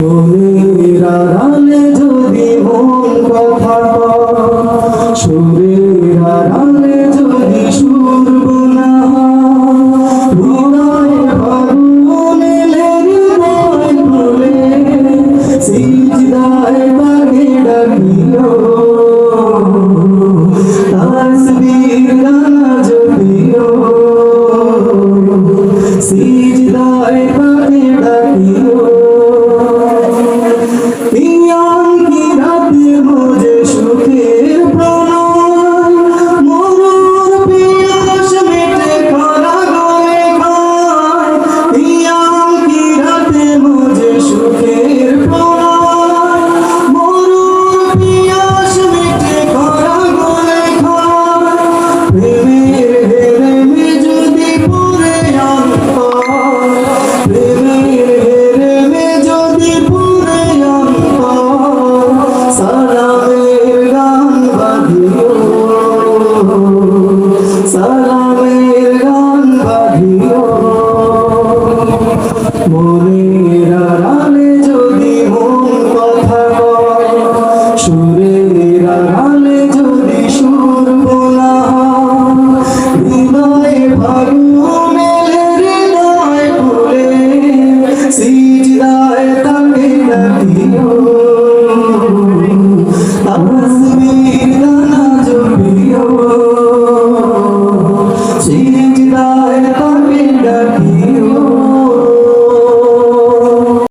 মনের আড়ালে যদি মন কথা কয়, সুরের আড়ালে যদি সুর বোনা হয়, হৃদয় ফাগুনে হৃদয় খুলে সিজদায় তাকে ডাকিও, তাসবির গানা জপিও, সিজদায় তাকে ডাকিও। मुझे सुखेर प्रणाम, मरुर पियास मिटे खरा गले खाय, पियाल की राते मुझे सुखेर प्रणाम, मरुर पियास मिटे खरा गले खाय, प्रेमेर हेरे में जदि पुरे अंतर, प्रेमेर हेरे में जदि पुरे अंतर, সালামের গান বাঁধিও, সালামের গান বাঁধিও।